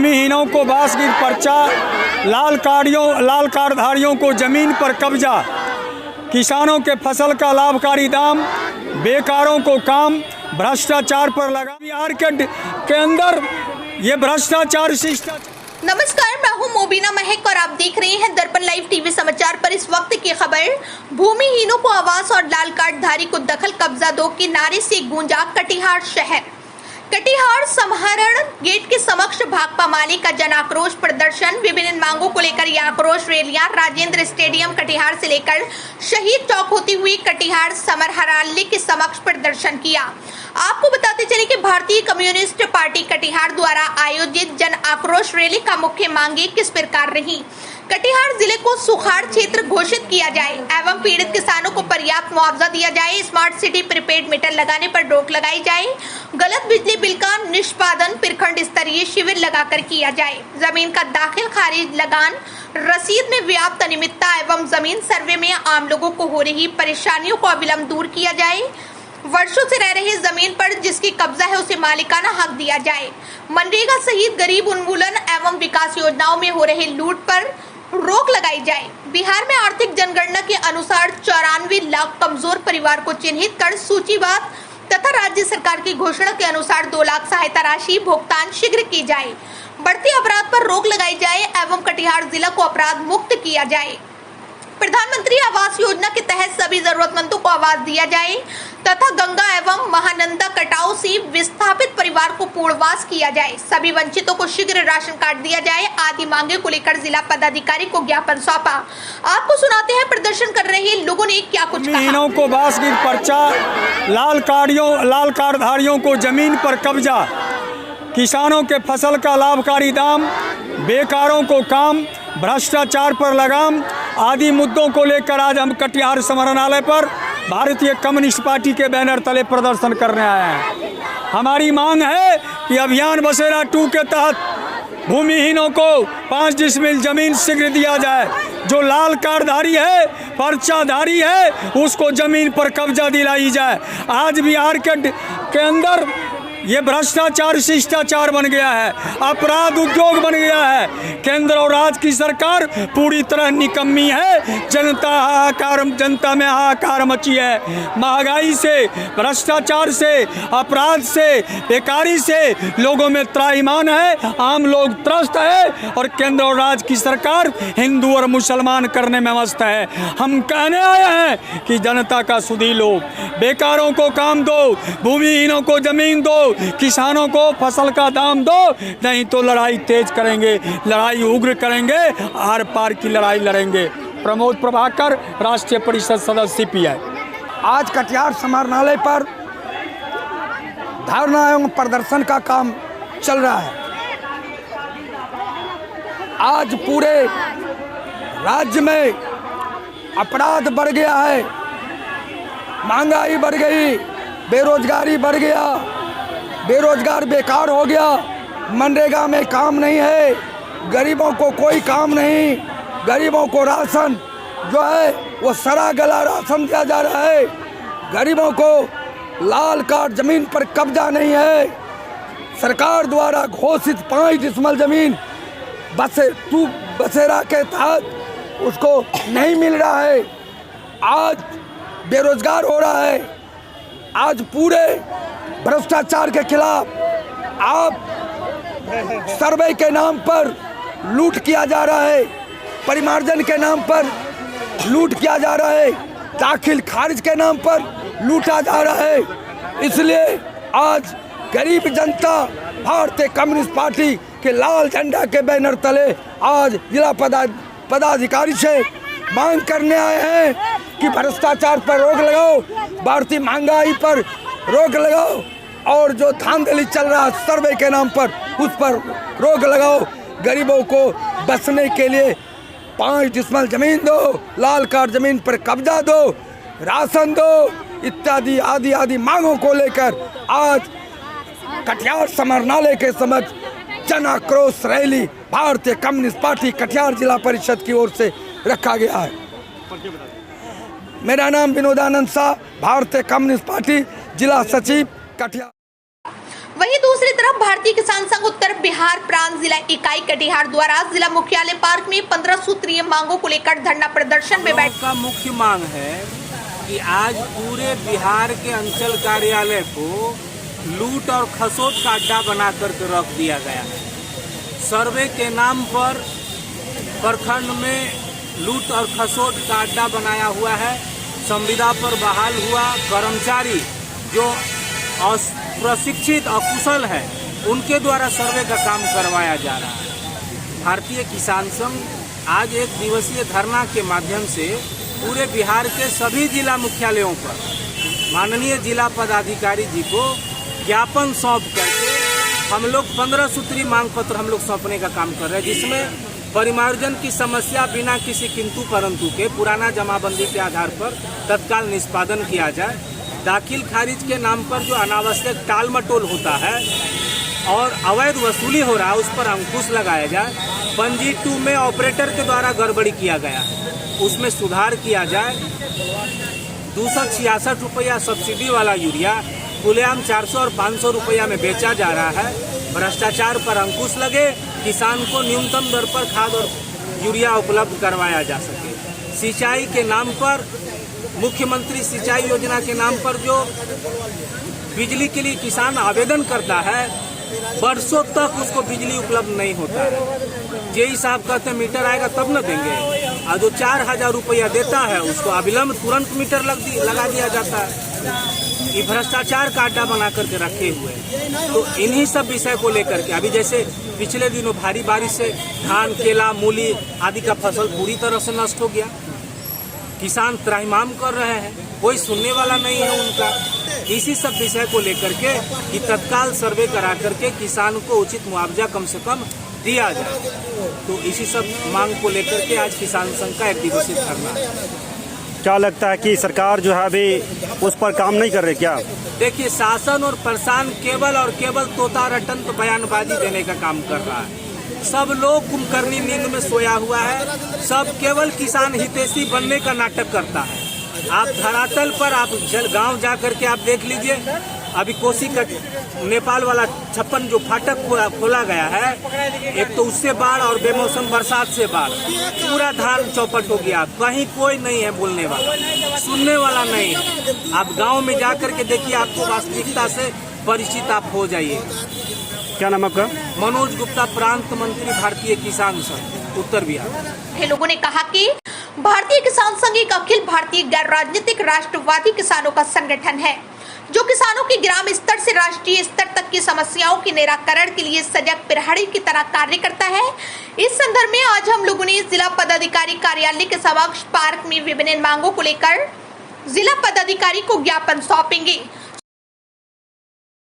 भूमिहीनों को बांस की पर्चा, लाल कार्डधारियों को जमीन पर कब्जा, किसानों के फसल का लाभकारी दाम, बेकारों को काम, भ्रष्टाचार पर लगा। बिहार के अंदर ये भ्रष्टाचार शिष्टाचार। नमस्कार, मैं हूं मोबिना महक और आप देख रहे हैं दर्पण लाइव टीवी समाचार पर इस वक्त की खबर। भूमिहीनों को आवास और लाल कार्डधारी को दखल कब्जा दो के नारे से गूंजा कटिहार शहर। कटिहार समाहरण गेट के समक्ष भाकपा माले का जन आक्रोश प्रदर्शन। विभिन्न मांगों को लेकर यह आक्रोश रैलियां राजेंद्र स्टेडियम कटिहार से लेकर शहीद चौक होती हुई कटिहार समाहरणालय के समक्ष प्रदर्शन किया। आपको बताते चले कि भारतीय कम्युनिस्ट पार्टी कटिहार द्वारा आयोजित जन आक्रोश रैली का मुख्य मांगे किस प्रकार रही। कटिहार जिले को सुखाड़ क्षेत्र घोषित किया जाए एवं पीड़ित किसानों को पर्याप्त मुआवजा दिया जाए। स्मार्ट सिटी प्रीपेड मीटर लगाने पर रोक लगाई जाए। गलत बिजली बिल का निष्पादन प्रखंड स्तरीय शिविर लगाकर किया जाए। जमीन का दाखिल खारिज लगान रसीद में व्याप्त अनियमितता एवं जमीन सर्वे में आम लोगों को हो रही परेशानियों को अविलंब दूर किया जाए। वर्षों से रह रही जमीन पर जिसकी कब्जा है उसे मालिकाना हक दिया जाए। मनरेगा सहित गरीब उन्मूलन एवं विकास योजनाओं में हो रहे लूट पर रोक लगाई जाए। बिहार में आर्थिक जनगणना के अनुसार 94 लाख कमजोर परिवार को चिन्हित कर सूचीबद्ध तथा राज्य सरकार की घोषणा के अनुसार 2 लाख सहायता राशि भुगतान शीघ्र की जाए। बढ़ते अपराध पर रोक लगाई जाए एवं कटिहार जिला को अपराध मुक्त किया जाए। प्रधानमंत्री आवास योजना के तहत सभी जरूरतमंदों को आवास दिया जाए तथा गंगा एवं महानंदा कटाव से विस्थापित परिवार को पूर्णवास किया जाए। सभी वंचितों को शीघ्र राशन कार्ड दिया जाए आदि मांगे को लेकर जिला पदाधिकारी को ज्ञापन सौंपा। आपको सुनाते हैं प्रदर्शन कर रहे लोगों ने क्या कुछ कहा। भूमिहीनों को बांस की पर्चा, लाल कार्डधारियों को जमीन पर कब्जा, किसानों के फसल का लाभकारी दाम, बेकारों को काम, भ्रष्टाचार पर लगाम आदि मुद्दों को लेकर आज हम कटिहार समाहरणालय पर भारतीय कम्युनिस्ट पार्टी के बैनर तले प्रदर्शन करने आए हैं। हमारी मांग है कि अभियान बसेरा 2 के तहत भूमिहीनों को 5 डिसमिल जमीन शीघ्र दिया जाए। जो लाल कार्डधारी है, पर्चाधारी है, उसको जमीन पर कब्जा दिलाई जाए। आज बिहार के अंदर ये भ्रष्टाचार शिष्टाचार बन गया है, अपराध उद्योग बन गया है। केंद्र और राज्य की सरकार पूरी तरह निकम्मी है। जनता में हाहाकार मची है। महंगाई से, भ्रष्टाचार से, अपराध से, बेकारी से लोगों में त्राहिमाम है। आम लोग त्रस्त है और केंद्र और राज्य की सरकार हिंदू और मुसलमान करने में मस्त है। हम कहने आए हैं कि जनता का सुधी लो, बेकारों को काम दो, भूमिहीनों को जमीन दो, किसानों को फसल का दाम दो, नहीं तो लड़ाई तेज करेंगे, लड़ाई उग्र करेंगे, आर पार की लड़ाई लड़ेंगे। प्रमोद प्रभाकर, राष्ट्रीय परिषद सदस्य सीपीआई। आज कटिहार समाहरणालय पर धरना एवं प्रदर्शन का काम चल रहा है। आज पूरे राज्य में अपराध बढ़ गया है, महंगाई बढ़ गई, बेरोजगारी बढ़ गया, बेरोजगार बेकार हो गया, मनरेगा में काम नहीं है, गरीबों को कोई काम नहीं, गरीबों को राशन जो है वो सड़ा गला राशन दिया जा रहा है, गरीबों को लाल कार्ड जमीन पर कब्जा नहीं है। सरकार द्वारा घोषित 5 डिसमिल जमीन बसेरा के तहत उसको नहीं मिल रहा है। आज बेरोजगार हो रहा है। आज पूरे भ्रष्टाचार के खिलाफ आप सर्वे के नाम पर लूट किया जा रहा है, परिमार्जन के नाम पर लूट किया जा रहा है, दाखिल खारिज के नाम पर लूटा जा रहा है। इसलिए आज गरीब जनता भारतीय कम्युनिस्ट पार्टी के लाल झंडा के बैनर तले आज जिला पदाधिकारी से मांग करने आए हैं कि भ्रष्टाचार पर रोक लगाओ, बढ़ती महंगाई पर रोक लगाओ और जो धांधली चल रहा है सर्वे के नाम पर उस पर रोक लगाओ। गरीबों को बसने के लिए 5 डिसमिल जमीन दो, लाल कार्ड जमीन पर कब्जा दो, राशन दो, इत्यादि आदि मांगों को लेकर आज कटिहार समाहरणालय के समक्ष जन आक्रोश रैली भारतीय कम्युनिस्ट पार्टी कटिहार जिला परिषद की ओर से रखा गया है। मेरा नाम विनोदानंद शाह, भारतीय कम्युनिस्ट पार्टी जिला सचिव कटिहार। वहीं दूसरी तरफ भारतीय किसान संघ उत्तर बिहार प्रांत जिला इकाई कटिहार द्वारा जिला मुख्यालय पार्क में 15 सूत्रीय मांगों को लेकर धरना प्रदर्शन में बैठ का मुख्य मांग है कि आज पूरे बिहार के अंचल कार्यालय को लूट और खसोट का अड्डा बना करके रख दिया गया है। सर्वे के नाम पर प्रखंड में लूट और खसोट का अड्डा बनाया हुआ है। संविदा पर बहाल हुआ कर्मचारी जो प्रशिक्षित और कुशल है उनके द्वारा सर्वे का काम करवाया जा रहा है। भारतीय किसान संघ आज एक दिवसीय धरना के माध्यम से पूरे बिहार के सभी जिला मुख्यालयों पर माननीय जिला पदाधिकारी जी को ज्ञापन सौंप करके हम लोग 15 सूत्री मांग पत्र हम लोग सौंपने का काम कर रहे हैं, जिसमें परिमार्जन की समस्या बिना किसी किंतु परंतु के पुराना जमाबंदी के आधार पर तत्काल निष्पादन किया जाए। दाखिल खारिज के नाम पर जो अनावश्यक टाल मटोल होता है और अवैध वसूली हो रहा है उस पर अंकुश लगाया जाए। पंजी 2 में ऑपरेटर के द्वारा गड़बड़ी किया गया है, उसमें सुधार किया जाए। 266 रुपया सब्सिडी वाला यूरिया खुलेआम 400 और 500 रुपया में बेचा जा रहा है। भ्रष्टाचार पर अंकुश लगे, किसान को न्यूनतम दर पर खाद और यूरिया उपलब्ध करवाया जा सके। सिंचाई के नाम पर मुख्यमंत्री सिंचाई योजना के नाम पर जो बिजली के लिए किसान आवेदन करता है बरसों तक उसको बिजली उपलब्ध नहीं होता है। जेई साहब कहते मीटर आएगा तब न देंगे, और जो 4000 रुपया देता है उसको अविलंब तुरंत मीटर लगा दिया जाता है। ये भ्रष्टाचार का अड्डा बना करके रखे हुए हैं। तो इन्हीं सब विषय को लेकर के अभी जैसे पिछले दिनों भारी बारिश से धान, केला, मूली आदि का फसल पूरी तरह से नष्ट हो गया। किसान त्राहिमाम कर रहे हैं, कोई सुनने वाला नहीं है उनका। इसी सब विषय को लेकर के कि तत्काल सर्वे करा करके किसान को उचित मुआवजा कम से कम दिया जाए। तो इसी सब मांग को लेकर के आज किसान संघ का एक दिवसीय धरना है। क्या लगता है कि सरकार जो है अभी उस पर काम नहीं कर रही क्या? देखिए, शासन और प्रशासन केवल और केवल तोता रटंत बयानबाजी देने का काम कर रहा है। सब लोग कुंभकर्णी नींद में सोया हुआ है। सब केवल किसान हितैषी बनने का नाटक करता है। आप धरातल पर आप गांव जा करके आप देख लीजिए, अभी कोसी का नेपाल वाला 56 जो फाटक खोला गया है, एक तो उससे बाढ़ और बेमौसम बरसात से बाढ़, पूरा धान चौपट हो गया। कहीं कोई नहीं है बोलने वाला, सुनने वाला नहीं है। आप गांव में जा करके देखिए, आपको वास्तविकता से परिचित आप हो जाइए। क्या नाम आपका? मनोज गुप्ता, प्रांत मंत्री, भारतीय किसान संघ उत्तर बिहार। लोगों ने कहा कि भारतीय किसान संघ एक अखिल भारतीय गैर राजनीतिक राष्ट्रवादी किसानों का संगठन है जो किसानों की ग्राम स्तर से राष्ट्रीय स्तर तक की समस्याओं के निराकरण के लिए सजग प्रहरी की तरह कार्य करता है। इस संदर्भ में आज हम लोगों ने जिला पदाधिकारी कार्यालय के समक्ष पार्क में विभिन्न मांगों को लेकर जिला पदाधिकारी को ज्ञापन सौंपेंगे।